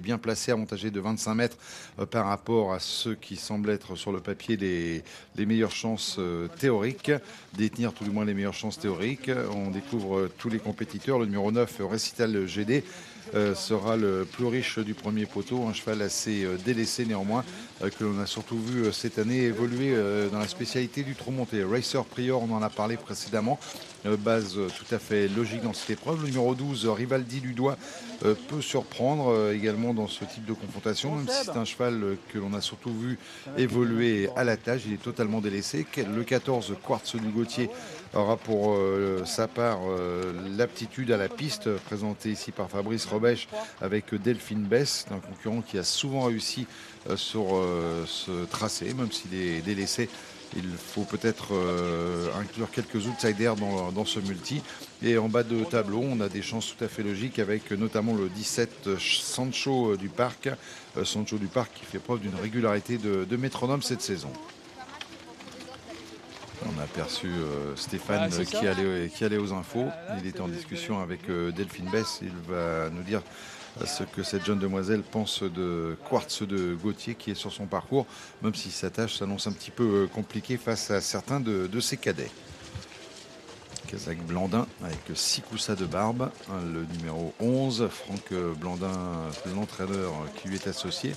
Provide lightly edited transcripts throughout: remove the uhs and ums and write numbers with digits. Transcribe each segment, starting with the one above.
bien placé, avantagé de 25 mètres par rapport à ceux qui semblent être sur le papier les meilleures chances théoriques, détenir tout du moins les meilleures chances théoriques. On découvre tous les compétiteurs. Le numéro 9, Récital GD, sera le plus riche du premier poteau, un cheval assez délaissé néanmoins, que l'on a surtout vu cette année évoluer dans la spécialité du trot monté. Racer Prior, on en a parlé précédemment, base tout à fait logique dans cette épreuve. Le numéro 12, Rivaldi Ludois, peut surprendre également dans ce type de confrontation, même si c'est un cheval que l'on a surtout vu évoluer à la tâche. Il est totalement délaissé. Le 14, Quartz du Gauthier, aura pour sa part l'aptitude à la piste, présentée ici par Fabrice Robèche avec Delphine Bess, un concurrent qui a souvent réussi sur ce tracé, même s'il est délaissé. Il faut peut-être inclure quelques outsiders dans ce multi. Et en bas de tableau, on a des chances tout à fait logiques avec notamment le 17 Sancho du Parc. Sancho du Parc qui fait preuve d'une régularité de métronome cette saison. On a aperçu Stéphane qui allait aux infos. Il était en discussion avec Delphine Bess. Il va nous dire ce que cette jeune demoiselle pense de Quartz de Gauthier qui est sur son parcours, même si sa tâche s'annonce un petit peu compliquée face à certains de ses cadets. Kazakh Blandin avec 6 coussas de barbe. Le numéro 11, Franck Blandin, l'entraîneur qui lui est associé.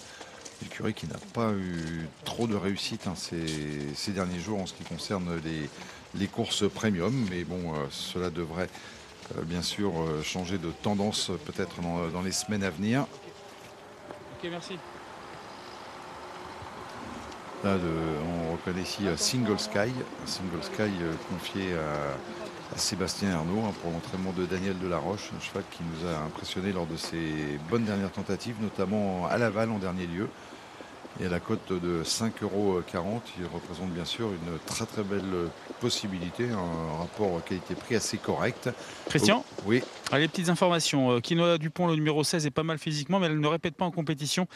L'écurie qui n'a pas eu trop de réussite ces derniers jours en ce qui concerne les courses premium. Mais bon, cela devrait bien sûr changer de tendance peut-être dans les semaines à venir. Ok, merci. Là, on reconnaît ici Single Sky. Single Sky confié à Sébastien Ernaud pour l'entraînement de Daniel Delaroche, un cheval qui nous a impressionné lors de ses bonnes dernières tentatives, notamment à Laval en dernier lieu. Et à la cote de 5,40 €, il représente bien sûr une très très belle possibilité, un rapport qualité-prix assez correct. Christian ? Oui. Allez, petites informations. Quinoa Dupont, le numéro 16, est pas mal physiquement, mais elle ne répète pas en compétition.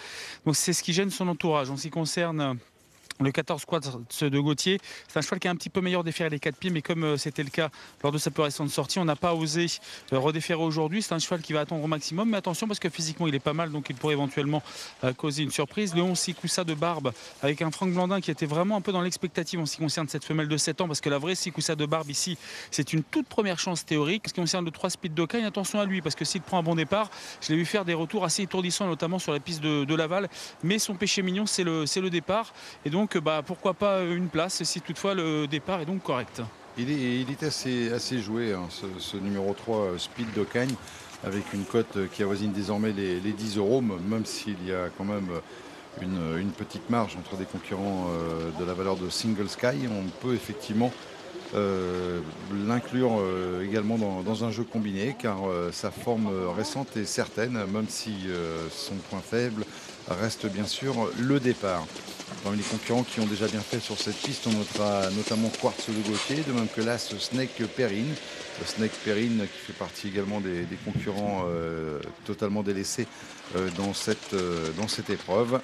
Donc c'est ce qui gêne son entourage. En ce qui concerne le 14 Quartz de Gauthier, c'est un cheval qui est un petit peu meilleur déféré les 4 pieds, mais comme c'était le cas lors de sa plus récente sortie, on n'a pas osé redéférer aujourd'hui. C'est un cheval qui va attendre au maximum, mais attention parce que physiquement il est pas mal, donc il pourrait éventuellement causer une surprise. Le 11 Sikoussa de Barbe avec un Franck Blandin qui était vraiment un peu dans l'expectative en ce qui concerne cette femelle de 7 ans, parce que la vraie Sikoussa de Barbe ici, c'est une toute première chance théorique. En ce qui concerne le 3 Speed d'Ocagne, attention à lui, parce que s'il prend un bon départ, je l'ai vu faire des retours assez étourdissants, notamment sur la piste de Laval, mais son péché mignon c'est le départ, et donc pourquoi pas une place si toutefois le départ est donc correct. Il est assez joué, hein, ce numéro 3 Speed d'Ocagne, avec une cote qui avoisine désormais les 10 €, même s'il y a quand même une petite marge entre des concurrents de la valeur de Single Sky. On peut effectivement l'inclure également dans un jeu combiné, car sa forme récente est certaine, même si son point faible reste bien sûr le départ. Parmi les concurrents qui ont déjà bien fait sur cette piste, on notera notamment Quartz de Gauthier, de même que l'As Snake Perrine. Snake Perrine qui fait partie également des concurrents totalement délaissés dans cette épreuve.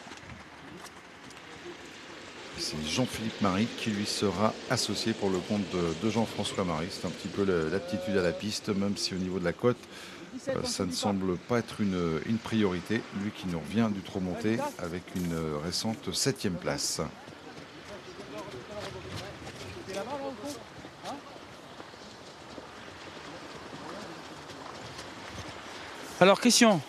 C'est Jean-Philippe Marie qui lui sera associé pour le compte de Jean-François Marie. C'est un petit peu l'aptitude à la piste, même si au niveau de la cote, ça ne semble pas être une priorité. Lui qui nous revient du trot monté avec une récente 7e place. Alors Christian,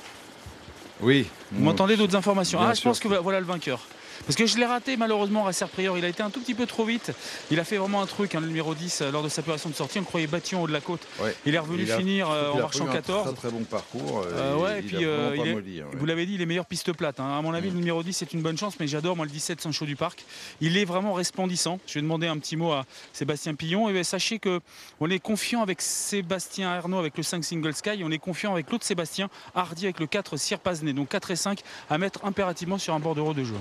oui, vous m'entendez, d'autres informations? Bien je sûr. pense que voilà le vainqueur. Parce que je l'ai raté malheureusement, Racer Prior. Il a été un tout petit peu trop vite. Il a fait vraiment un truc, le numéro 10, lors de sa plus récente sortie. On le croyait battu en haut de la côte. Ouais. Il est revenu finir en marchant 14. Un très très bon parcours. Et puis vous l'avez dit, il est meilleur piste plate. À mon avis, le numéro 10 c'est une bonne chance, mais j'adore moi le 17 Sancho du Parc. Il est vraiment resplendissant. Je vais demander un petit mot à Sébastien Pillon. Et sachez que on est confiant avec Sébastien Arnaud avec le 5 Single Sky. On est confiant avec l'autre Sébastien Hardy avec le 4 Sir Pazné. Donc 4 et 5 à mettre impérativement sur un bordereau de jeu.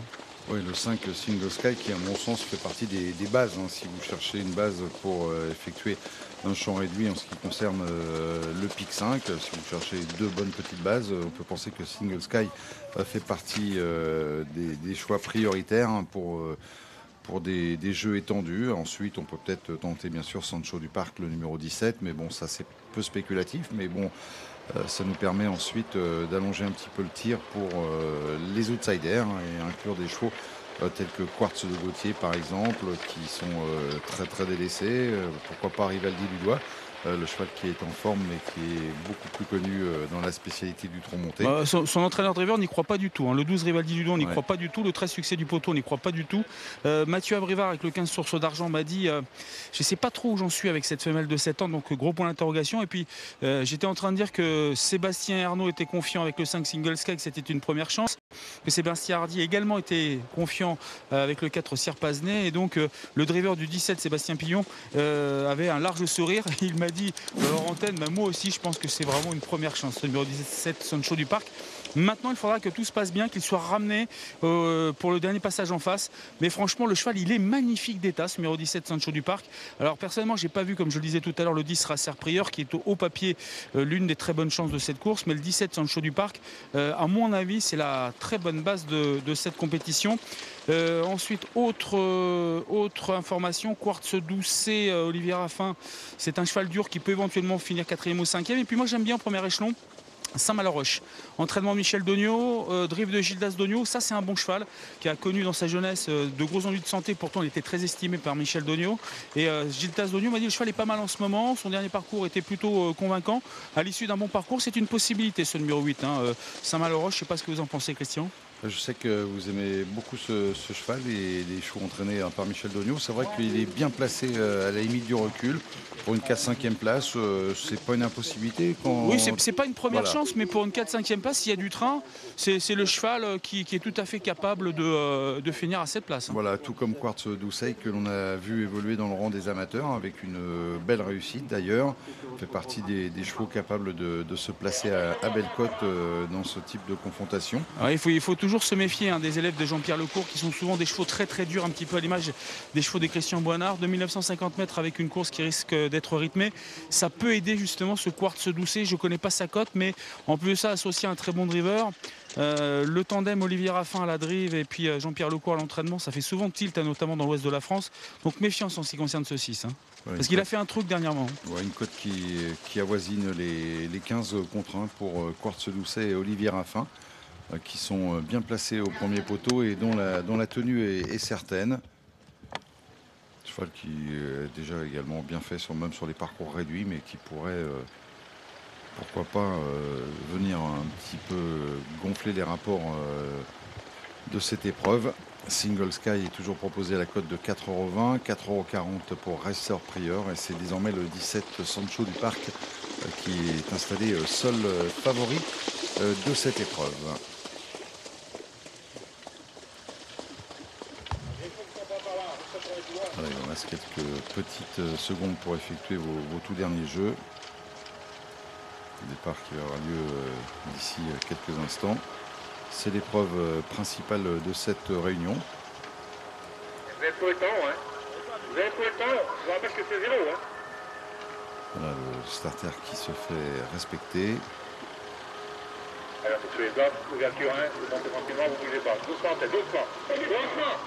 Oui, le 5 Single Sky qui, à mon sens, fait partie des bases. Si vous cherchez une base pour effectuer un champ réduit en ce qui concerne le pic 5, si vous cherchez deux bonnes petites bases, on peut penser que Single Sky fait partie des choix prioritaires pour des jeux étendus. Ensuite, on peut peut-être tenter, bien sûr, Sancho du Parc, le numéro 17. Mais bon, ça, c'est peu spéculatif. Mais bon, Ça nous permet ensuite d'allonger un petit peu le tir pour les outsiders, hein, et inclure des chevaux tels que Quartz de Gauthier par exemple, qui sont très très délaissés. Pourquoi pas Rivaldi du Doigt, le cheval qui est en forme mais qui est beaucoup plus connu dans la spécialité du tronc monté. Son entraîneur driver n'y croit pas du tout, hein. Le 12 Rivaldi Dudon n'y Ouais. croit pas du tout. Le 13 Succès du Poteau n'y croit pas du tout. Mathieu Abrivard avec le 15 Source d'Argent m'a dit je ne sais pas trop où j'en suis avec cette femelle de 7 ans, donc gros point d'interrogation. Et puis j'étais en train de dire que Sébastien Ernaud était confiant avec le 5 Single Sky, que c'était une première chance, que Sébastien Hardy également était confiant avec le 4 Sir Pazenay, et donc le driver du 17 Sébastien Pillon avait un large sourire. Il m'a dit hors antenne, moi aussi je pense que c'est vraiment une première chance, le numéro 17 Sancho du Parc. Maintenant il faudra que tout se passe bien, qu'il soit ramené pour le dernier passage en face, mais franchement le cheval il est magnifique d'état, ce numéro 17 Sancho du Parc. Alors personnellement j'ai pas vu, comme je le disais tout à l'heure, le 10 Racer Prieur qui est au haut papier l'une des très bonnes chances de cette course, mais le 17 Sancho du Parc à mon avis c'est la très bonne base de cette compétition. Ensuite, autre information, Quartz Doucet, Olivier Raffin, c'est un cheval dur qui peut éventuellement finir 4e ou 5e. Et puis moi j'aime bien en premier échelon Saint-Malo-Roche. Entraînement Michel Dogno, drive de Gildas Dogno, ça c'est un bon cheval qui a connu dans sa jeunesse de gros ennuis de santé, pourtant il était très estimé par Michel Dogno. Et Gildas Dogno m'a dit le cheval est pas mal en ce moment, son dernier parcours était plutôt convaincant. À l'issue d'un bon parcours, c'est une possibilité ce numéro 8, hein. Saint-Malo-Roche, je ne sais pas ce que vous en pensez, Christian. Je sais que vous aimez beaucoup ce cheval et les chevaux entraînés par Michel Dogno. C'est vrai qu'il est bien placé à la limite du recul. Pour une 4-5e place, c'est pas une impossibilité. Oui, c'est pas une première Voilà. chance, mais pour une 4-5e place, s'il y a du train, c'est le cheval qui est tout à fait capable de finir à cette place, hein. Voilà, tout comme Quartz Doucet que l'on a vu évoluer dans le rang des amateurs avec une belle réussite d'ailleurs. Fait partie des chevaux capables de se placer à belle cote dans ce type de confrontation. Alors, il faut toujours se méfier, hein, des élèves de Jean-Pierre Lecourt qui sont souvent des chevaux très très durs, un petit peu à l'image des chevaux de Christian Boinard. 2950 mètres avec une course qui risque d'être rythmée, ça peut aider justement ce Quartz Doucet. Je ne connais pas sa cote, mais en plus de ça, associé à un très bon driver, le tandem Olivier Raffin à la drive et puis Jean-Pierre Lecourt à l'entraînement, ça fait souvent tilt, hein, notamment dans l'ouest de la France. Donc méfiance en ce qui concerne ce 6, hein. Ouais, Parce qu'il a fait un truc dernièrement. Ouais, une cote qui avoisine les 15 contre 1 pour Quartz Doucet et Olivier Raffin, qui sont bien placés au premier poteau et dont la tenue est certaine. Cheval qui est déjà également bien fait, même sur les parcours réduits, mais qui pourrait, pourquoi pas, venir un petit peu gonfler les rapports de cette épreuve. Single Sky est toujours proposé à la cote de 4,20 €, 4,40 € pour Racer Prieur, et c'est désormais le 17 Sancho du Parc qui est installé seul favori de cette épreuve. Voilà, il en reste quelques petites secondes pour effectuer vos tout derniers jeux. Le départ qui aura lieu d'ici quelques instants. C'est l'épreuve principale de cette réunion. Vous avez tout le temps, hein. Vous avez tout le temps. Je vous rappelle que c'est 0, hein. Voilà le starter qui se fait respecter. Alors, c'est tous les autres. Ouverture 1, vous montez tranquillement, vous ne bougez pas. Doucement, peut-être, doucement. Doucement.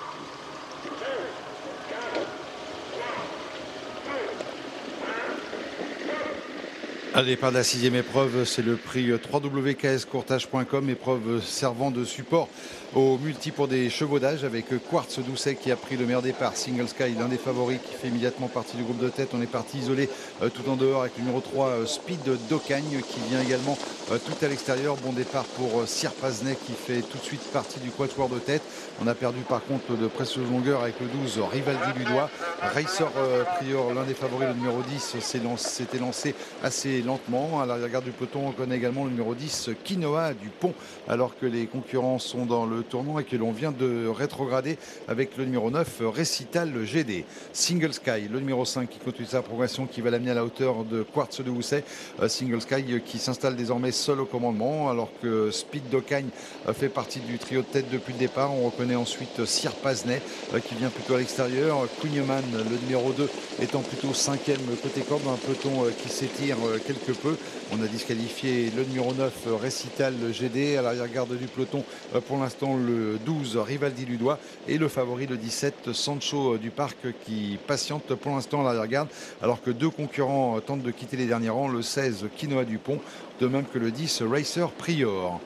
À départ de la 6e épreuve, c'est le prix www.kscourtage.com, épreuve servant de support au multi pour des chevaudages, avec Quartz Doucet qui a pris le meilleur départ. Single Sky, l'un des favoris, qui fait immédiatement partie du groupe de tête. On est parti isolé tout en dehors avec le numéro 3 Speed d'Ocagne qui vient également tout à l'extérieur. Bon départ pour Sir Pazenay qui fait tout de suite partie du quatuor de tête. On a perdu par contre de précieuse longueur avec le 12 Rivaldi du Doigt. Racer Prior, l'un des favoris, le numéro 10, s'était lancé assez lentement. À l'arrière du peloton, on connaît également le numéro 10 Quinoa du Pont, alors que les concurrents sont dans le tournant et que l'on vient de rétrograder avec le numéro 9 Récital GD. Single Sky, le numéro 5 qui continue sa progression, qui va l'amener à la hauteur de Quartz de Housset. Single Sky qui s'installe désormais seul au commandement, alors que Speed d'Ocagne fait partie du trio de tête depuis le départ. On reconnaît ensuite Sir Pazenay qui vient plutôt à l'extérieur. Queenman, le numéro 2, étant plutôt 5e côté corde, un peloton qui s'étire quelque peu. On a disqualifié le numéro 9, Récital GD, à l'arrière-garde du peloton. Pour l'instant, le 12, Rivaldi Ludois, et le favori, le 17, Sancho du Parc, qui patiente pour l'instant à l'arrière-garde, alors que deux concurrents tentent de quitter les derniers rangs, le 16, Quinoa Dupont, de même que le 10, Racer Prior.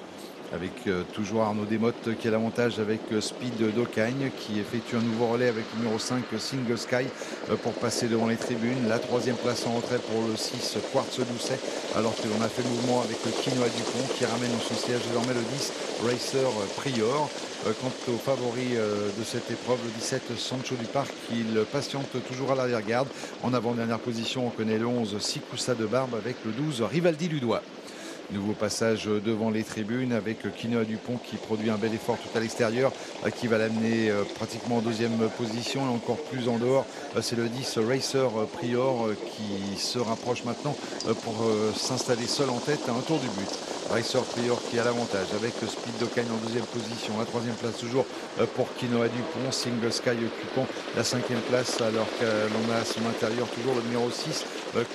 Avec toujours Arnaud Desmottes qui a l'avantage avec Speed d'Ocagne, qui effectue un nouveau relais avec le numéro 5, Single Sky, pour passer devant les tribunes. La troisième place en retrait pour le 6, Quartz Doucet, alors que l'on a fait le mouvement avec le Quinoa Dupont qui ramène dans son siège désormais le 10, Racer Prior. Quant au favori de cette épreuve, le 17, Sancho du Parc, il patiente toujours à l'arrière-garde. En avant-dernière position, on connaît le 11, Sikoussa de Barbe, avec le 12, Rivaldi Ludois. Nouveau passage devant les tribunes avec Quinoa Dupont qui produit un bel effort tout à l'extérieur, qui va l'amener pratiquement en deuxième position, et encore plus en dehors. C'est le 10, Racer Prior, qui se rapproche maintenant pour s'installer seul en tête à un tour du but. Racer Prior qui a l'avantage avec Speed d'Ocagne en deuxième position. La troisième place toujours pour Quinoa Dupont, Single Sky occupant la cinquième place, alors que l'on a à son intérieur toujours le numéro 6,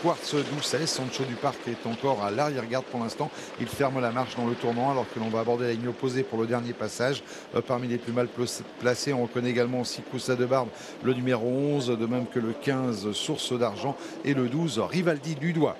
Quartz Doucet. Sancho du Parc est encore à l'arrière-garde pour l'instant. Il ferme la marche dans le tournant alors que l'on va aborder la ligne opposée pour le dernier passage. Parmi les plus mal placés, on reconnaît également Sikoussa de Barbe, le numéro 11, de même que le 15, Source d'Argent, et le 12, Rivaldi Ludois.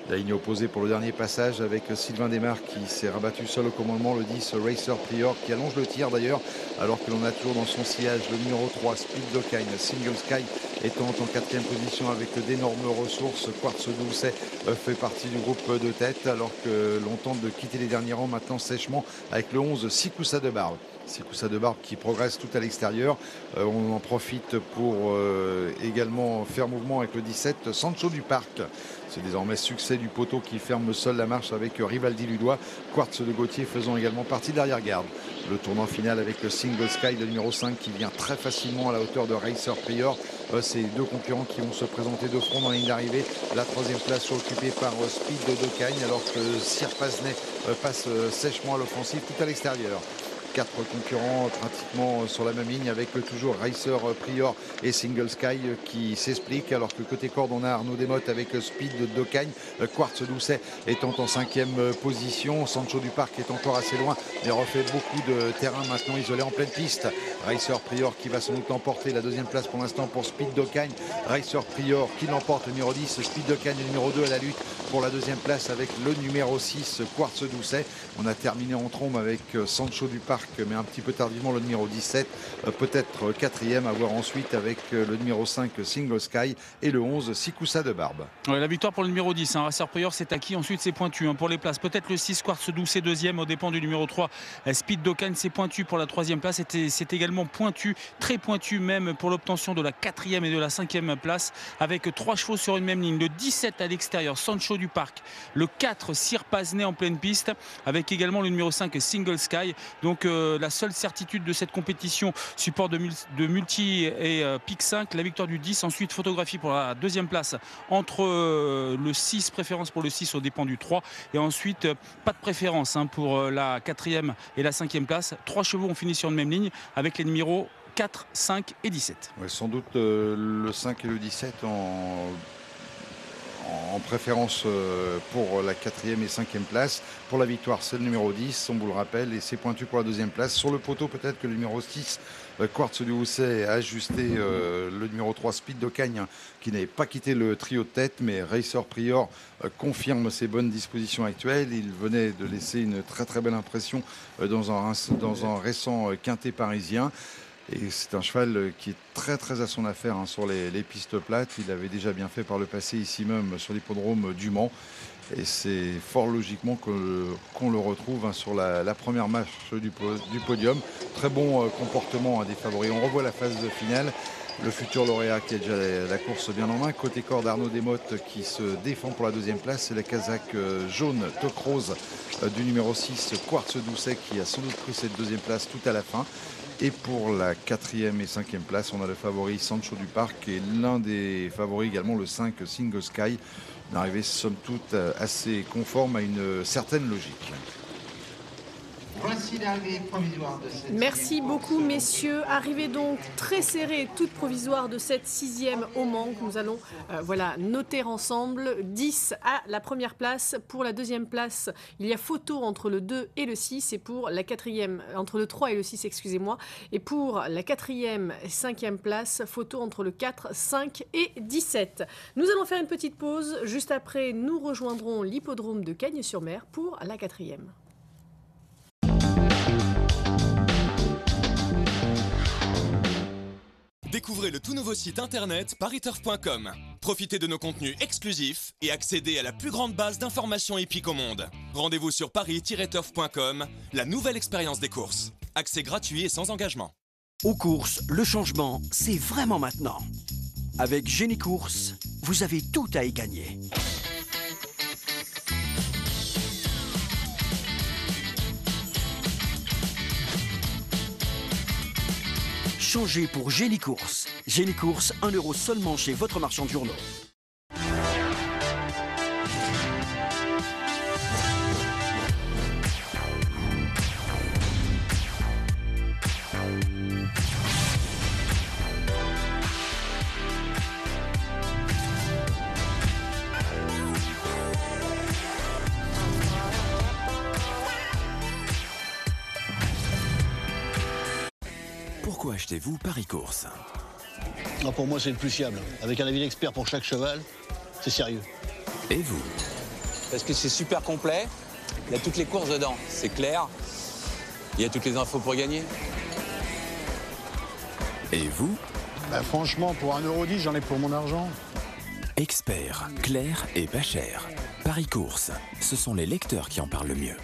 La ligne opposée pour le dernier passage avec Sylvain Desmar qui s'est rabattu seul au commandement, le 10, Racer Prior, qui allonge le tir d'ailleurs, alors que l'on a toujours dans son sillage le numéro 3, Speed d'Ocagne, Single Sky étant en quatrième position avec d'énormes ressources. Quartz Doucet fait partie du groupe de tête, alors que l'on tente de quitter les derniers rangs maintenant sèchement avec le 11, Sikoussa de Barbe. Sikoussa de Barbe qui progresse tout à l'extérieur. On en profite pour également faire mouvement avec le 17, Sancho du Parc. C'est désormais Succès du Poteau qui ferme seul la marche avec Rivaldi Ludois. Quartz de Gauthier faisant également partie de l'arrière-garde. Le tournant final avec le Single Sky, le numéro 5, qui vient très facilement à la hauteur de Racer Prior. C'est deux concurrents qui vont se présenter de front dans la ligne d'arrivée. La troisième place occupée par Speed d'Ocagne, alors que Sir Paznet passe sèchement à l'offensive tout à l'extérieur. Quatre concurrents pratiquement sur la même ligne avec toujours Racer Prior et Single Sky qui s'expliquent, alors que côté corde on a Arnaud Desmottes avec Speed d'Ocagne, Quartz Doucet étant en cinquième position. Sancho du Parc est encore assez loin mais refait beaucoup de terrain maintenant isolé en pleine piste. Racer Prior qui va sans doute emporter la deuxième place pour l'instant pour Speed d'Ocagne. Racer Prior qui l'emporte, le numéro 10, Speed d'Ocagne, le numéro 2 à la lutte pour la deuxième place avec le numéro 6, Quartz Doucet. On a terminé en trombe avec Sancho du Parc, mais un petit peu tardivement le numéro 17, peut-être quatrième, à voir ensuite avec le numéro 5, Single Sky, et le 11, Sikoussa de Barbe. Ouais, la victoire pour le numéro 10, Racer Prior, c'est acquis. Ensuite c'est pointu pour les places, peut-être le 6, Quartz Doucet deuxième aux dépens du numéro 3, Speed d'Ocagne. C'est pointu pour la troisième place, c'est également pointu, très pointu même pour l'obtention de la quatrième et de la cinquième place, avec trois chevaux sur une même ligne. Le 17 à l'extérieur, Sancho du Parc, le 4, Sir Paznet en pleine piste, avec également le numéro 5, Single Sky. Donc la seule certitude de cette compétition, support de multi et pic 5, la victoire du 10. Ensuite photographie pour la deuxième place entre le 6, préférence pour le 6 aux dépens du 3, et ensuite pas de préférence pour la quatrième et la cinquième place. Trois chevaux ont fini sur une même ligne avec les numéros 4, 5 et 17. Ouais, sans doute le 5 et le 17 en préférence pour la quatrième et cinquième place. Pour la victoire, c'est le numéro 10, on vous le rappelle, et c'est pointu pour la deuxième place. Sur le poteau, peut-être que le numéro 6, Quartz du Housset, a ajusté le numéro 3, Speed d'Ocagne, qui n'avait pas quitté le trio de tête, mais Racer Prior confirme ses bonnes dispositions actuelles. Il venait de laisser une très très belle impression dans un récent quintet parisien. Et c'est un cheval qui est très très à son affaire sur les pistes plates. Il avait déjà bien fait par le passé ici même sur l'hippodrome du Mans. Et c'est fort logiquement qu'on le retrouve sur la première marche du podium. Très bon comportement des favoris. On revoit la phase finale. Le futur lauréat qui a déjà la course bien en main. Côté corde, Arnaud Desmottes qui se défend pour la deuxième place. C'est la casaque jaune Toc Rose du numéro 6, Quartz Doucet, qui a sans doute pris cette deuxième place tout à la fin. Et pour la quatrième et cinquième place, on a le favori Sancho du Parc et l'un des favoris également, le 5, Single Sky. Une arrivée somme toute assez conforme à une certaine logique. Voici l'arrivée provisoire de cette... Merci beaucoup, messieurs. Arrivée donc très serrée, toute provisoire de cette 6e au Mans que nous allons noter ensemble. 10 à la première place. Pour la 2e place, il y a photo entre le 2 et le 6. Et pour la 4e, entre le 3 et le 6, excusez-moi. Et pour la 4e et 5e place, photo entre le 4, 5 et 17. Nous allons faire une petite pause. Juste après, nous rejoindrons l'hippodrome de Cagnes-sur-Mer pour la 4e. Découvrez le tout nouveau site internet pariturf.com. Profitez de nos contenus exclusifs et accédez à la plus grande base d'informations hippiques au monde. Rendez-vous sur pari-turf.com, la nouvelle expérience des courses. Accès gratuit et sans engagement. Aux courses, le changement, c'est vraiment maintenant. Avec Génie Courses, vous avez tout à y gagner. Changez pour Génie Courses. Génie Courses, 1 € seulement chez votre marchand de journaux. Pourquoi achetez-vous Paris Courses? Pour moi, c'est le plus fiable. Avec un avis d'expert pour chaque cheval, c'est sérieux. Et vous? Parce que c'est super complet, il y a toutes les courses dedans, c'est clair, il y a toutes les infos pour gagner. Et vous? Franchement, pour 1,10 €, j'en ai pour mon argent. Expert, clair et pas cher. Paris Courses, ce sont les lecteurs qui en parlent le mieux.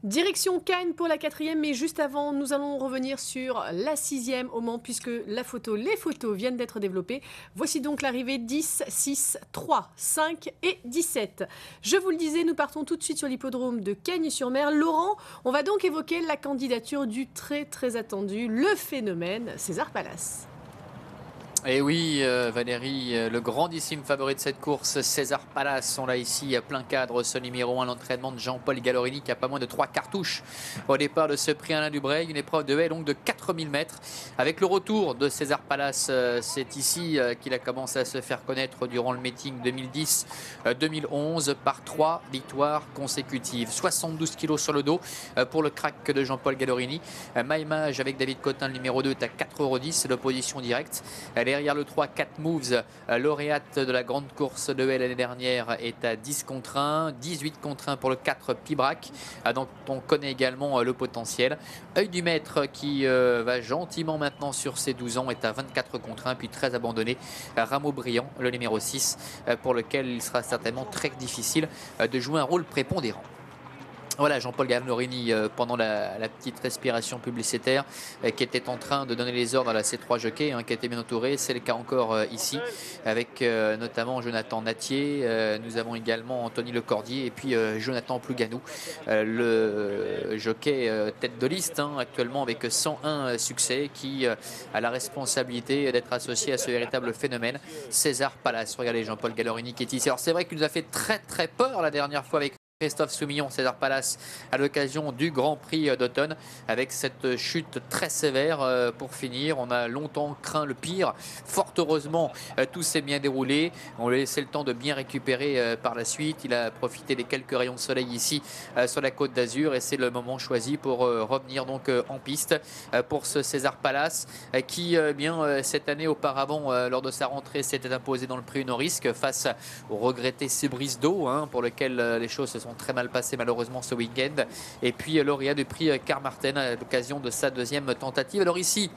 Direction Cannes pour la 4e, mais juste avant, nous allons revenir sur la 6e au Mans, puisque les photos viennent d'être développées. Voici donc l'arrivée 10, 6, 3, 5 et 17. Je vous le disais, nous partons tout de suite sur l'hippodrome de Cagnes-sur-Mer. Laurent, on va donc évoquer la candidature du très très attendu, le phénomène César Palace. Et oui, Valérie, le grandissime favori de cette course, César Palace. On l'a ici à plein cadre, ce numéro 1, l'entraînement de Jean-Paul Gallorini qui a pas moins de 3 cartouches au départ de ce prix Alain Dubreuil. Une épreuve de haie longue de 4000 mètres. Avec le retour de César Palace, c'est ici qu'il a commencé à se faire connaître durant le meeting 2010-2011 par 3 victoires consécutives. 72 kilos sur le dos pour le crack de Jean-Paul Gallorini. Maïmage avec David Cotin, le numéro 2, est à 4,10 €, l'opposition directe. Derrière le 3, 4 Moves, lauréate de la grande course de haie l'année dernière, est à 10 contre 1, 18 contre 1 pour le 4 Pibrac, dont on connaît également le potentiel. Œil du maître qui va gentiment maintenant sur ses 12 ans, est à 24 contre 1, puis très abandonné. Rameau Brillant, le numéro 6, pour lequel il sera certainement très difficile de jouer un rôle prépondérant. Voilà, Jean-Paul Gallorini, pendant la petite respiration publicitaire, qui était en train de donner les ordres à la C3 jockey, qui a été bien entouré. C'est le cas encore ici, avec notamment Jonathan Natier. Nous avons également Anthony Lecordier et puis Jonathan Plouganou, le jockey tête de liste actuellement avec 101 succès, qui a la responsabilité d'être associé à ce véritable phénomène, César Palace. Regardez Jean-Paul Gallorini qui est ici. Alors c'est vrai qu'il nous a fait très très peur la dernière fois avec Christophe Soumillon, César Palace, à l'occasion du Grand Prix d'automne, avec cette chute très sévère pour finir. On a longtemps craint le pire. Fort heureusement, tout s'est bien déroulé. On lui a laissé le temps de bien récupérer par la suite. Il a profité des quelques rayons de soleil ici sur la Côte d'Azur, et c'est le moment choisi pour revenir donc en piste pour ce César Palace qui, cette année auparavant, lors de sa rentrée, s'était imposé dans le prix Unorisque face au regretté Cébris d'eau, pour lequel les choses se sont très mal passé malheureusement ce week-end, et puis lauréat du prix Carmarthen à l'occasion de sa 2e tentative. Alors ici,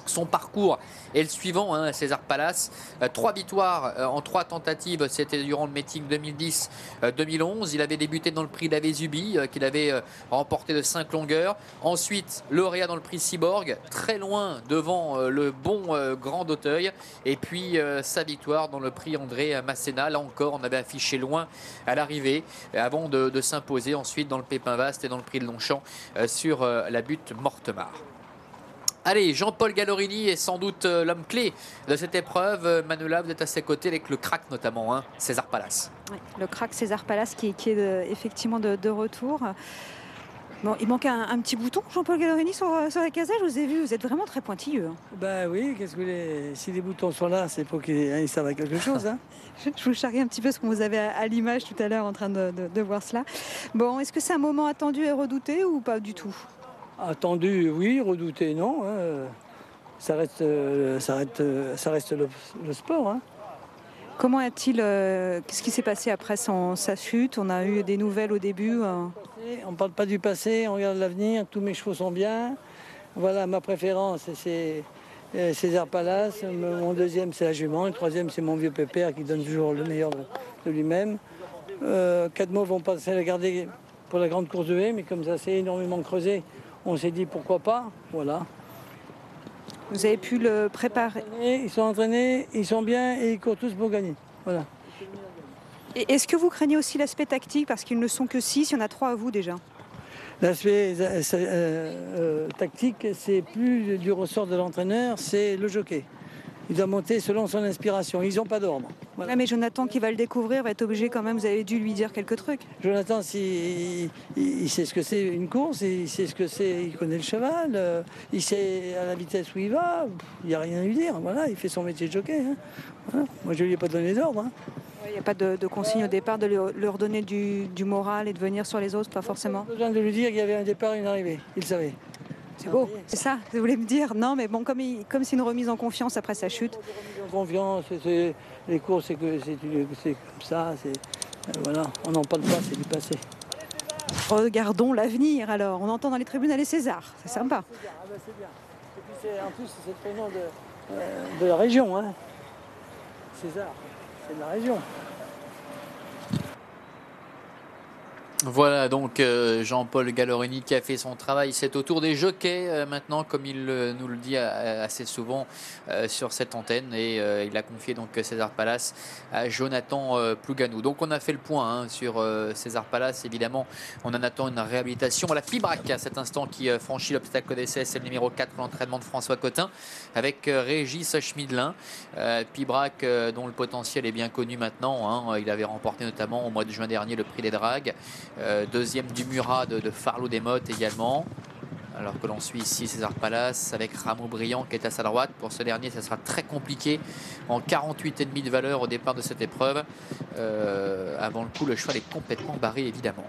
son parcours est le suivant, César Palace. 3 victoires en 3 tentatives, c'était durant le meeting 2010-2011. Il avait débuté dans le prix d'Avézubi, qu'il avait remporté de 5 longueurs. Ensuite, lauréat dans le prix Cyborg, très loin devant le bon Grand d'Auteuil. Et puis sa victoire dans le prix André Masséna. Là encore, on avait affiché loin à l'arrivée, avant de s'imposer ensuite dans le Pépin Vaste et dans le prix de Longchamp sur la butte Mortemart. Allez, Jean-Paul Gallorini est sans doute l'homme clé de cette épreuve. Manuela, vous êtes à ses côtés avec le crack notamment, hein, César Palace. Oui, le crack César Palace qui est effectivement de retour. Bon, il manque un petit bouton, Jean-Paul Gallorini, sur la casette. Je vous ai vu, vous êtes vraiment très pointilleux. Ben oui, qu'est-ce que vous voulez? Si les boutons sont là, c'est pour qu'ils servent à quelque chose. Hein. Je vous charrie un petit peu ce qu'on vous avait à l'image tout à l'heure en train de voir cela. Bon, est-ce que c'est un moment attendu et redouté ou pas du tout? Attendu, oui, redouté, non. Hein. Ça reste le sport. Hein. Comment a-t-il... qu'est-ce qui s'est passé après sa chute? On a eu des nouvelles au début. On ne parle pas du passé, on regarde l'avenir. Tous mes chevaux sont bien. Voilà, ma préférence, c'est César Palace. Mon deuxième, c'est la jument. Le troisième, c'est mon vieux pépère qui donne toujours le meilleur de lui-même. 4 mots vont passer à la garder pour la grande course de haie, mais comme ça s'est énormément creusé, on s'est dit pourquoi pas. Voilà. Vous avez pu le préparer? Ils sont entraînés, ils sont bien et ils courent tous pour gagner. Voilà. Et est-ce que vous craignez aussi l'aspect tactique? Parce qu'ils ne sont que 6, il y en a 3 à vous déjà. L'aspect tactique, c'est plus du ressort de l'entraîneur, c'est le jockey. Il doit monter selon son inspiration. Ils n'ont pas d'ordre. Voilà. Ah, mais Jonathan qui va le découvrir va être obligé quand même, vous avez dû lui dire quelques trucs. Jonathan, il sait ce que c'est une course, il sait ce que c'est, il connaît le cheval, il sait à la vitesse où il va, il n'y a rien à lui dire. Voilà, il fait son métier de jockey. Hein. Voilà. Moi, je ne lui ai pas donné d'ordre. Hein. Il n'y a pas de consigne au départ de leur donner du moral et de venir sur les autres, pas forcément. Pas besoin de lui dire qu'il y avait un départ et une arrivée, il le savait. C'est beau, c'est ça, vous voulez me dire? Non, mais bon, comme c'est une remise en confiance après sa chute. En confiance, les courses, c'est comme ça, voilà, on n'en parle pas, c'est du passé. Regardons l'avenir alors, on entend dans les tribunes aller César, c'est sympa. C'est bien. Et puis en plus, c'est le prénom de la région, hein. César, c'est de la région. Voilà donc Jean-Paul Gallorini qui a fait son travail. C'est au tour des jockeys maintenant, comme il nous le dit assez souvent sur cette antenne. Et il a confié donc César Palace à Jonathan Plouganou. Donc on a fait le point hein, sur César Palace. Évidemment, on en attend une réhabilitation. La Pibrac à cet instant qui franchit l'obstacle d'essai. C'est le numéro 4 pour l'entraînement de François Cotin avec Régis Schmidlin. Pibrac dont le potentiel est bien connu maintenant. Hein. Il avait remporté notamment au mois de juin dernier le prix des Dragues. Deuxième du Murat de Farlou Desmottes également. Alors que l'on suit ici César Palace avec Rameau Brillant qui est à sa droite. Pour ce dernier, ça sera très compliqué en 48,5 de valeur au départ de cette épreuve. Avant le coup, le cheval est complètement barré évidemment.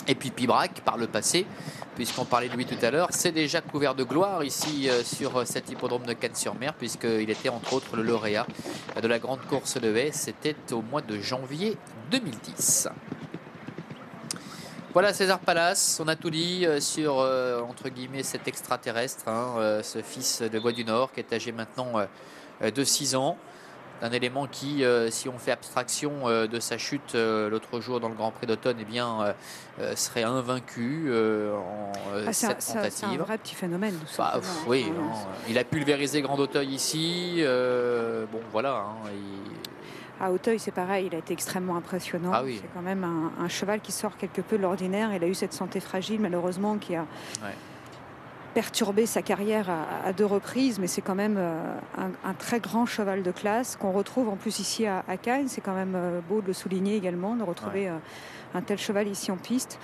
Et puis Pibrac, par le passé, puisqu'on parlait de lui tout à l'heure, c'est déjà couvert de gloire ici sur cet hippodrome de Cannes-sur-Mer, puisqu'il était entre autres le lauréat de la grande course de haie. C'était au mois de janvier 2010. Voilà César Palace, on a tout dit sur entre guillemets cet extraterrestre, hein, ce fils de Bois du Nord qui est âgé maintenant de 6 ans. Un élément qui, si on fait abstraction de sa chute l'autre jour dans le Grand Prix d'automne, eh bien, serait invaincu en 7 tentatives. C'est un vrai petit phénomène. Bah, oui, hein, il a pulvérisé Grand Auteuil ici. Bon, voilà. Hein, À Auteuil, c'est pareil, il a été extrêmement impressionnant. Ah oui. C'est quand même un cheval qui sort quelque peu de l'ordinaire. Il a eu cette santé fragile, malheureusement, qui a perturbé sa carrière à 2 reprises. Mais c'est quand même un très grand cheval de classe qu'on retrouve en plus ici à Cannes. C'est quand même beau de le souligner également, de retrouver un tel cheval ici en piste.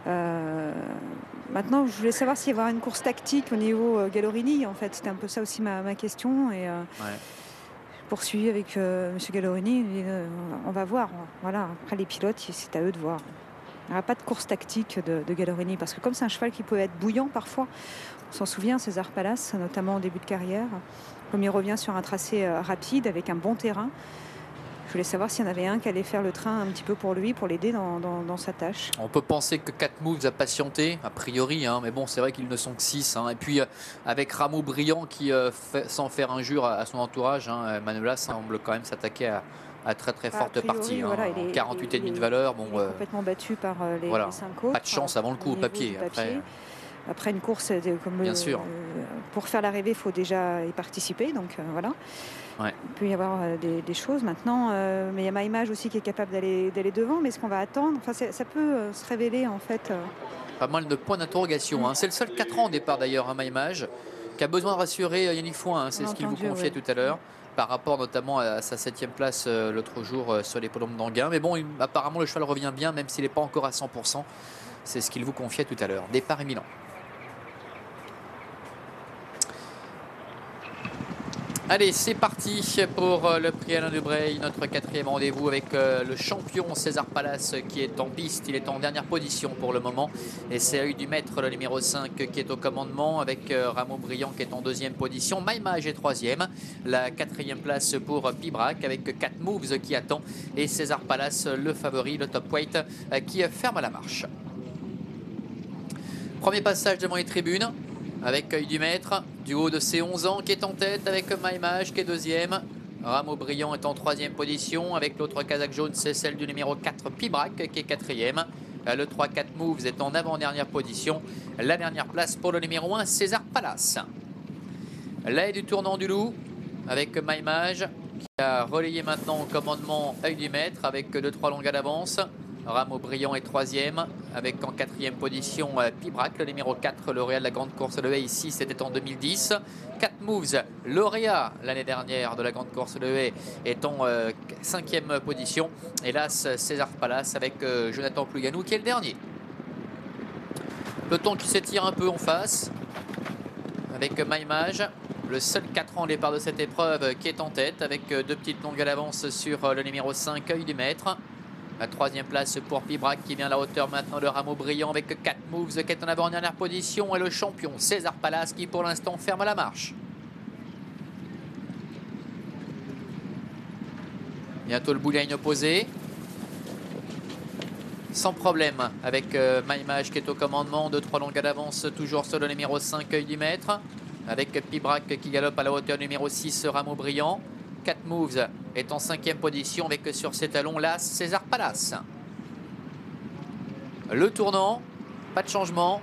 Maintenant, je voulais savoir s'il y avait une course tactique au niveau Gallorini. En fait, c'était un peu ça aussi ma question. Et, poursuivi avec M. Gallorini, on va voir. Voilà. Après les pilotes, c'est à eux de voir. Il n'y aura pas de course tactique de Gallorini parce que comme c'est un cheval qui peut être bouillant parfois, on s'en souvient, César Palace, notamment au début de carrière, comme il revient sur un tracé rapide avec un bon terrain. Je voulais savoir s'il y en avait un qui allait faire le train un petit peu pour lui, pour l'aider dans sa tâche. On peut penser que 4 moves a patienté, a priori, hein, mais bon, c'est vrai qu'ils ne sont que 6. Hein. Et puis, avec Rameau Brillant qui, sans faire injure à son entourage, hein, Manuela semble quand même s'attaquer à très très forte partie. Voilà, 48,5 de valeur. Bon, il est complètement battu par les 5 autres. Pas de chance avant le coup au papier. Après une course, comme bien sûr. Pour faire l'arrivée, il faut déjà y participer. Donc voilà. Ouais. Il peut y avoir des choses maintenant, mais il y a MyImage aussi qui est capable d'aller devant. Mais est-ce qu'on va attendre? Enfin, ça peut se révéler en fait. Pas mal de points d'interrogation. Hein. C'est le seul 4 ans au départ d'ailleurs, hein, MyImage. qui a besoin de rassurer Yannick Foin, hein, c'est ce qu'il vous confiait tout à l'heure, par rapport notamment à sa 7e place l'autre jour sur l'hippodrome d'Anguin. Mais bon, apparemment le cheval revient bien, même s'il n'est pas encore à 100%. C'est ce qu'il vous confiait tout à l'heure. Départ imminent. Allez, c'est parti pour le prix Alain Debray, notre 4e rendez-vous avec le champion César Palace qui est en piste. Il est en dernière position pour le moment. Et c'est Œil du Maître, le numéro 5, qui est au commandement avec Rameau Brillant qui est en 2e position. Maïmage est 3e. La 4e place pour Pibrac avec 4 Moves qui attend. Et César Palace, le favori, le top weight, qui ferme la marche. Premier passage devant les tribunes. Avec Œil du Maître, du haut de ses 11 ans qui est en tête avec Maïmage qui est 2e. Rameau Brillant est en 3e position avec l'autre casaque jaune, c'est celle du numéro 4 Pibrac qui est 4e. Le 3-4 Moves est en avant-dernière position. La dernière place pour le numéro 1 César Palace. L'aide du tournant du loup avec Maïmage qui a relayé maintenant au commandement Œil du Maître avec 2-3 longues d'avance. Rameau Brillant est 3e avec en 4e position Pibrac, le numéro 4, lauréat de la grande course de haie. Ici, c'était en 2010. 4 Moves, lauréat l'année dernière de la grande course de haie, est en 5e position. Hélas, César Palace avec Jonathan Plouganou qui est le dernier. Peloton qui s'étire un peu en face avec Maïmage, le seul 4 ans au départ de cette épreuve qui est en tête avec 2 petites longues d'avance sur le numéro 5, Œil du Maître. La 3e place pour Pibrac qui vient à la hauteur maintenant de Rameau Brillant avec 4 Moves qui est en avant-dernière position et le champion César Palace qui pour l'instant ferme la marche. Bientôt le bouligne opposé. Sans problème avec Maïmage qui est au commandement, 2-3 longues d'avance toujours sur le numéro 5 Œil du Maître avec Pibrac qui galope à la hauteur du numéro 6 Rameau Brillant. 4 Moves est en 5e position avec sur ses talons là César Palace. Le tournant, pas de changement.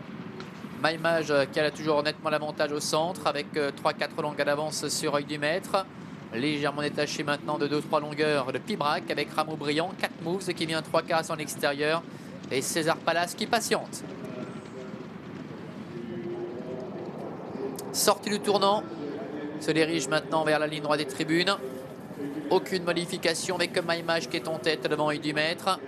Maïmage qui a toujours nettement l'avantage au centre avec 3-4 longues d'avance sur Œil du Maître. Légèrement détaché maintenant de 2-3 longueurs de Pibrac avec Rameau Brillant. 4 Moves qui vient 3 quarts à son extérieur et César Palace qui patiente. Sortie du tournant. Se dirige maintenant vers la ligne droite des tribunes. Aucune modification avec Maïmage qui est en tête devant Œil du Maître.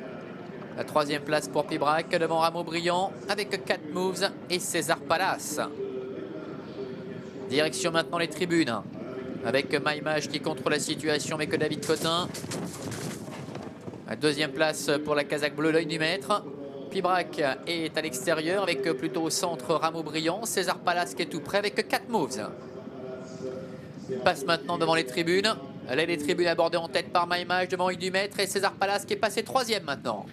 La 3e place pour Pibrac devant Rameau Brillant avec 4 Moves et César Palace. Direction maintenant les tribunes avec Maïmage qui contrôle la situation avec David Cotin. La 2e place pour la casaque bleue, l'Œil du Maître. Pibrac est à l'extérieur avec plutôt au centre Rameau Brillant. César Palace qui est tout près avec 4 Moves. Passe maintenant devant les tribunes. Là, les tribunes abordées en tête par Maïmage devant Œil du Maître et César Palace qui est passé 3e maintenant.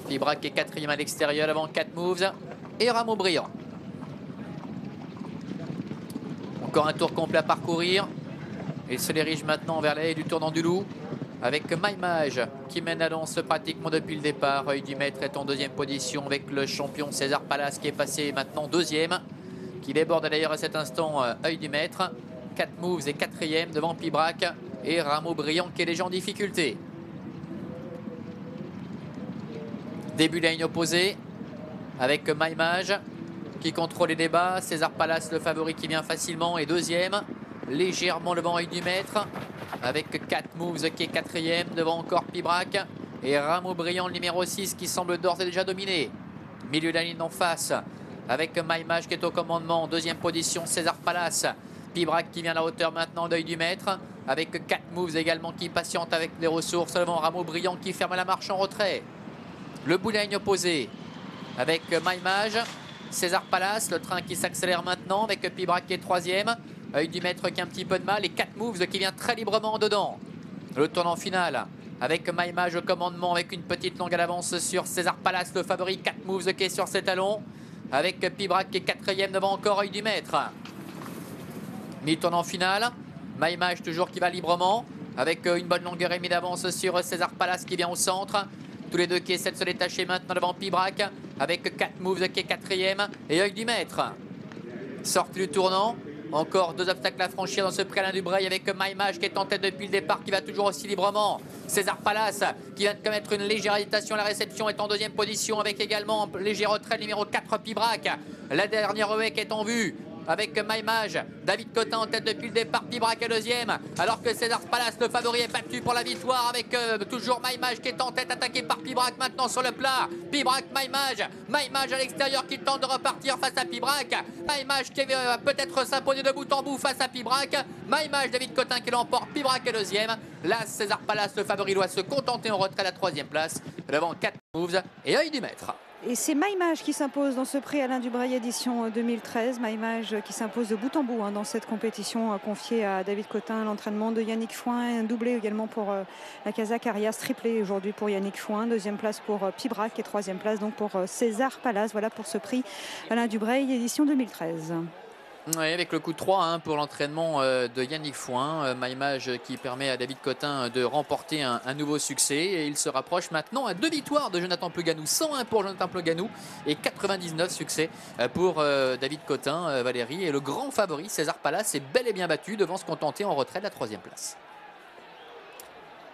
Pibrac est 4e à l'extérieur devant 4 Moves et Rameau Brillant. Encore un tour complet à parcourir. Il se dirige maintenant vers la haie du tournant du loup avec Maïmage qui mène la danse pratiquement depuis le départ. Œil du Maître est en 2e position avec le champion César Palace qui est passé maintenant 2e. Qui déborde d'ailleurs à cet instant Œil du Maître. 4 Moves et 4e devant Pibrac et Rameau Brillant qui est déjà en difficulté. Début de la ligne opposée avec Maïmage qui contrôle les débats. César Palace, le favori qui vient facilement, est 2e. Légèrement devant Œil du Maître avec 4 Moves qui est 4e devant encore Pibrac et Rameau Brillant, le numéro 6 qui semble d'ores et déjà dominer. Milieu de la ligne en face avec Maïmage qui est au commandement, 2e position César Palace. Pibrac qui vient à la hauteur maintenant d'Œil du Maître avec 4 Moves également qui patiente avec des ressources devant Rameau Brillant qui ferme la marche en retrait. Le bout de la ligne opposé avec Maïmage, César Palace, le train qui s'accélère maintenant avec Pibrac qui est 3e. Œil du Maître qui a un petit peu de mal et 4 Moves qui vient très librement dedans. Le tournant final avec Maïmage au commandement avec une petite longue d'avance sur César Palace, le favori. 4 Moves qui est sur ses talons avec Pibrac qui est 4e devant encore Œil du Maître. Mi-tournant final, Maïmage toujours qui va librement avec une bonne longueur et demie d'avance sur César Palace qui vient au centre. Tous les deux qui essaient de se détacher maintenant devant Pibrac avec 4 Moves qui est 4e et Œil du Maître. Sortie du tournant, encore 2 obstacles à franchir dans ce pré Alain Debray avec Maïmage qui est en tête depuis le départ, qui va toujours aussi librement. César Palace qui vient de commettre une légère hésitation à la réception est en 2e position avec également un léger retrait numéro 4 Pibrac. La dernière haie qui est en vue avec Maïmage. David Cotin en tête depuis le départ, Pibrac est deuxième. Alors que César Palace, le favori, est battu pour la victoire avec toujours Maïmage qui est en tête, attaqué par Pibrac maintenant sur le plat. Pibrac, Maïmage. Maïmage à l'extérieur qui tente de repartir face à Pibrac. Maïmage qui va peut-être s'imposer de bout en bout face à Pibrac. Maïmage, David Cotin qui l'emporte, Pibrac est deuxième. Là, César Palace, le favori, doit se contenter en retrait à la troisième place. Devant 4 moves et œil du maître. Et c'est Maïmage qui s'impose dans ce prix Alain Dubreuil édition 2013. Maïmage qui s'impose de bout en bout dans cette compétition confiée à David Cotin. L'entraînement de Yannick Foin, un doublé également pour la Kazakh Arias, triplé aujourd'hui pour Yannick Foin. Deuxième place pour Pibrac et troisième place donc pour César Palace. Voilà pour ce prix Alain Dubreuil édition 2013. Oui, avec le coup de 3 pour l'entraînement de Yannick Foin, Maïmage qui permet à David Cotin de remporter un nouveau succès et il se rapproche maintenant à 2 victoires de Jonathan Ploganou, 101 pour Jonathan Ploganou et 99 succès pour David Cotin, Valérie, et le grand favori César Palace est bel et bien battu devant se contenter en retrait de la 3e place.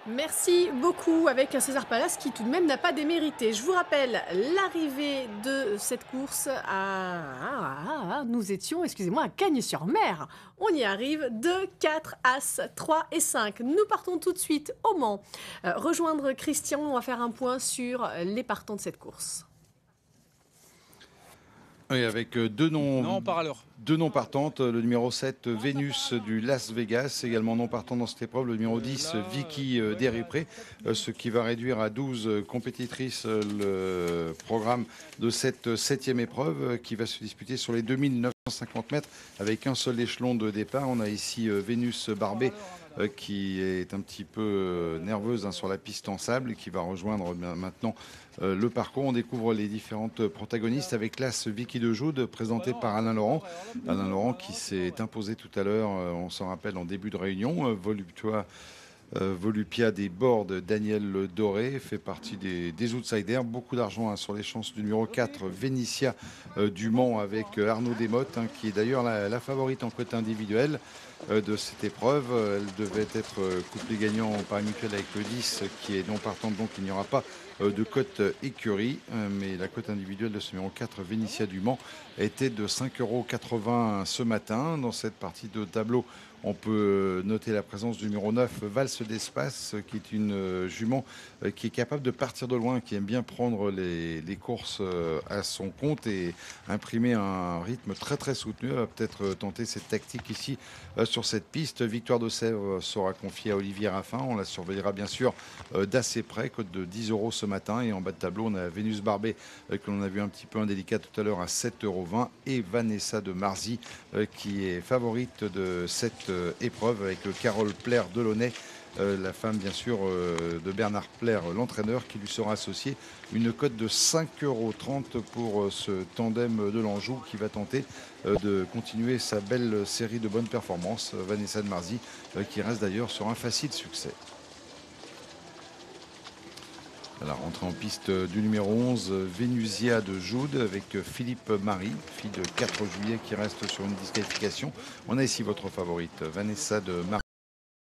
Merci beaucoup avec un César Palace qui tout de même n'a pas démérité. Je vous rappelle l'arrivée de cette course nous étions, excusez-moi, à Cagnes-sur-Mer. On y arrive, 2, 4, As, 3 et 5. Nous partons tout de suite au Mans. Rejoindre Christian, on va faire un point sur les partants de cette course. Oui, avec deux noms. Non, on part à l'heure. Deux noms partantes, le numéro 7 Vénus du Las Vegas, également non partant dans cette épreuve, le numéro 10 Vicky Desrupré, ce qui va réduire à 12 compétitrices le programme de cette 7e épreuve qui va se disputer sur les 2950 mètres avec un seul échelon de départ. On a ici Vénus Barbet qui est un petit peu nerveuse sur la piste en sable et qui va rejoindre maintenant le parcours. On découvre les différentes protagonistes avec l'As Vicky de Joude présentée par Alain Laurent. Alain Laurent qui s'est imposé tout à l'heure, on s'en rappelle en début de réunion, Volupia des bords de Daniel Doré fait partie des outsiders. Beaucoup d'argent sur les chances du numéro 4 Vénitia du Mans avec Arnaud Desmottes qui est d'ailleurs la favorite en cote individuelle de cette épreuve. Elle devait être couplée gagnant en pari mutuel avec le 10 qui est non partante, donc il n'y aura pas de cote écurie, mais la cote individuelle de ce numéro 4 Vénitia du Mans était de 5,80 € ce matin. Dans cette partie de tableau, on peut noter la présence du numéro 9 Valse d'Espace, qui est une jument qui est capable de partir de loin, qui aime bien prendre les courses à son compte et imprimer un rythme très très soutenu. Elle va peut-être tenter cette tactique ici sur cette piste. Victoire de Sèvres sera confiée à Olivier Raffin. On la surveillera bien sûr d'assez près, cote de 10 € ce matin. Et en bas de tableau, on a Vénus Barbet, que l'on a vu un petit peu indélicat tout à l'heure, à 7,20 € et Vanessa de Marzy, qui est favorite de cette épreuve avec Carole Plaire Delaunay, la femme bien sûr de Bernard Plaire, l'entraîneur, qui lui sera associé. Une cote de 5,30 € pour ce tandem de l'Anjou qui va tenter de continuer sa belle série de bonnes performances. Vanessa de Marzy qui reste d'ailleurs sur un facile succès. La rentrée en piste du numéro 11, Vénusia de Joude avec Philippe Marie, fille de 4 juillet qui reste sur une disqualification. On a ici votre favorite, Vanessa de Marie.